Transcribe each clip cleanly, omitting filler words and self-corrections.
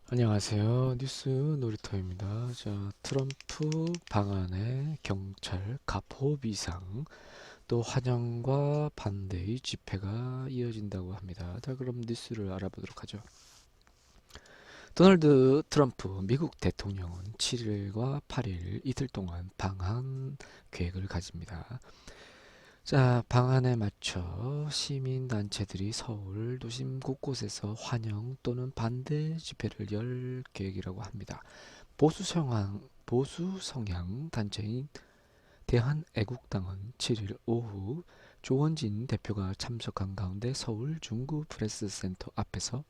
안녕하세요. 뉴스 놀이터입니다. 자, 트럼프 방안에 경찰 가포 비상, 또 환영과 반대의 집회가 이어진다고 합니다. 자, 그럼 뉴스를 알아보도록 하죠. 도널드 트럼프 미국 대통령은 7일과 8일 이틀 동안 방한 계획을 가집니다. 자, 방안에 맞춰 시민단체들이 서울 도심 곳곳에서 환영 또는 반대 집회를 열 계획이라고 합니다. 보수 성향 단체인 대한애국당은 7일 오후 조원진 대표가 참석한 가운데 서울 중구 프레스센터 앞에서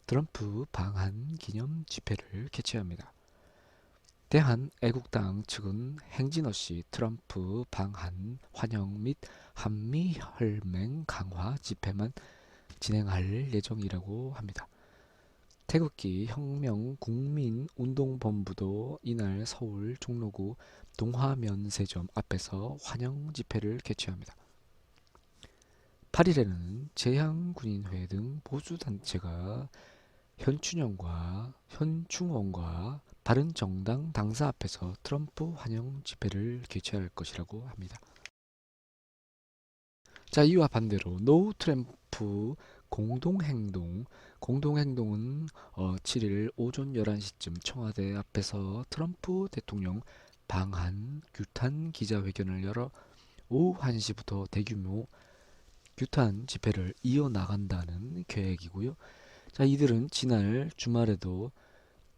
트럼프 방한 기념 집회를 개최합니다. 대한애국당 측은 행진 없이 트럼프 방한 환영 및 한미 혈맹 강화 집회만 진행할 예정이라고 합니다. 태극기 혁명국민운동본부도 이날 서울 종로구 동화면세점 앞에서 환영 집회를 개최합니다. 8일에는 재향군인회 등 보수단체가 현충원과 다른 정당 당사 앞에서 트럼프 환영 집회를 개최할 것이라고 합니다. 자, 이와 반대로 노 트럼프 공동행동은 7일 오전 11시쯤 청와대 앞에서 트럼프 대통령 방한 규탄 기자회견을 열어 오후 1시부터 대규모 규탄 집회를 이어나간다는 계획이고요. 자, 이들은 지난 주말에도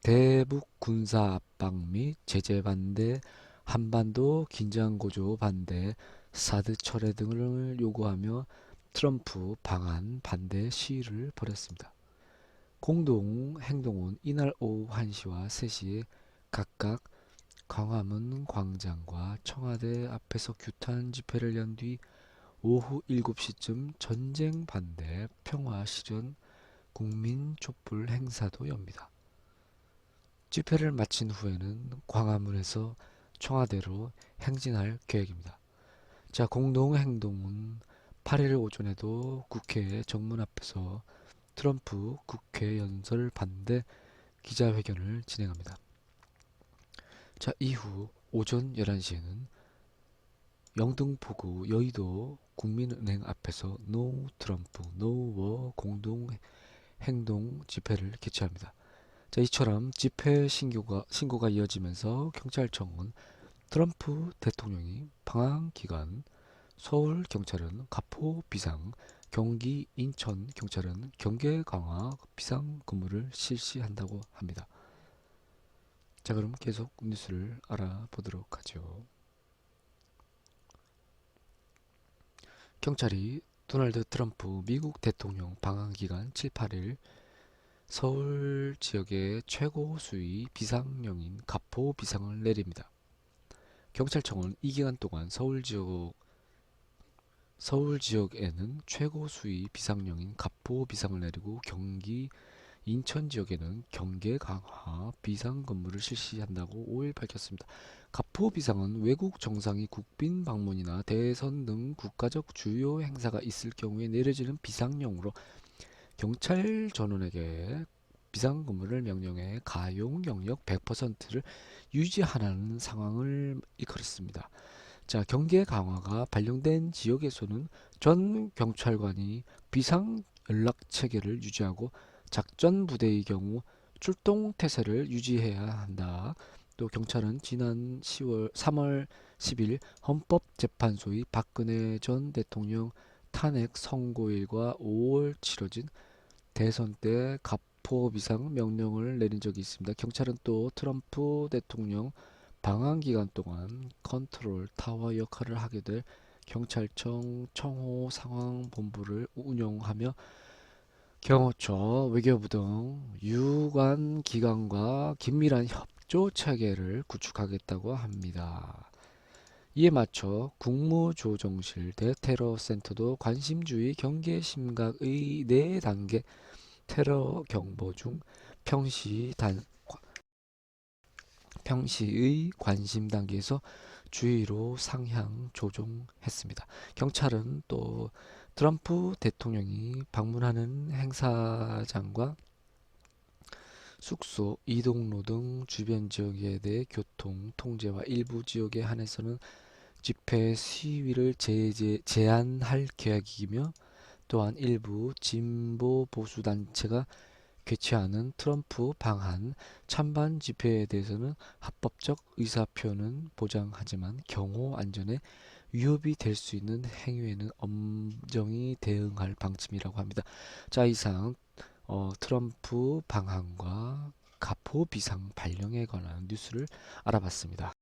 대북 군사 압박 및 제재 반대, 한반도 긴장 고조 반대, 사드 철회 등을 요구하며 트럼프 방한 반대 시위를 벌였습니다. 공동 행동은 이날 오후 1시와 3시에 각각 광화문 광장과 청와대 앞에서 규탄 집회를 연 뒤 오후 7시쯤 전쟁 반대 평화 실현 국민 촛불 행사도 엽니다. 집회를 마친 후에는 광화문에서 청와대로 행진할 계획입니다. 자, 공동행동은 8일 오전에도 국회 정문 앞에서 트럼프 국회 연설 반대 기자회견을 진행합니다. 자, 이후 오전 11시에는 영등포구 여의도 국민은행 앞에서 노 트럼프 노워 공동행동 집회를 개최합니다. 자, 이처럼 집회 신고가 이어지면서 경찰청은 트럼프 대통령이 방한 기간 서울 경찰은 가포 비상, 경기 인천 경찰은 경계 강화 비상 근무를 실시한다고 합니다. 자, 그럼 계속 뉴스를 알아보도록 하죠. 경찰이 도널드 트럼프 미국 대통령 방한 기간 7, 8일 서울 지역의 최고 수위 비상령인 가포 비상을 내립니다. 경찰청은 이 기간 동안 서울 지역에는 최고 수위 비상령인 가포 비상을 내리고 경기, 인천 지역에는 경계 강화 비상 근무를 실시한다고 5일 밝혔습니다. 가포 비상은 외국 정상이 국빈 방문이나 대선 등 국가적 주요 행사가 있을 경우에 내려지는 비상령으로 경찰 전원에게 비상 근무를 명령해 가용 영역 100%를 유지하라는 상황을 일컬었습니다. 자, 경계 강화가 발령된 지역에서는 전 경찰관이 비상 연락 체계를 유지하고 작전 부대의 경우 출동 태세를 유지해야 한다. 또 경찰은 지난 3월 10일 헌법재판소의 박근혜 전 대통령 탄핵 선고일과 5월 치러진 대선 때 가포 비상 명령을 내린 적이 있습니다. 경찰은 또 트럼프 대통령 방한 기간 동안 컨트롤 타워 역할을 하게 될 경찰청 청호 상황본부를 운영하며 경호처, 외교부 등 유관 기관과 긴밀한 협조 체계를 구축하겠다고 합니다. 이에 맞춰 국무조정실 대테러 센터도 관심주의 경계 심각의 4단계 테러 경보 중 평시의 관심 단계에서 주의로 상향 조정했습니다. 경찰은 또 트럼프 대통령이 방문하는 행사장과 숙소, 이동로 등 주변 지역에 대해 교통 통제와 일부 지역에 한해서는 집회 시위를 제한할 계획이며, 또한 일부 진보 보수 단체가 개최하는 트럼프 방한 찬반 집회에 대해서는 합법적 의사표현은 보장하지만 경호 안전에 위협이 될 수 있는 행위에는 엄정히 대응할 방침이라고 합니다. 자, 이상 트럼프 방한과 가포 비상 발령에 관한 뉴스를 알아봤습니다.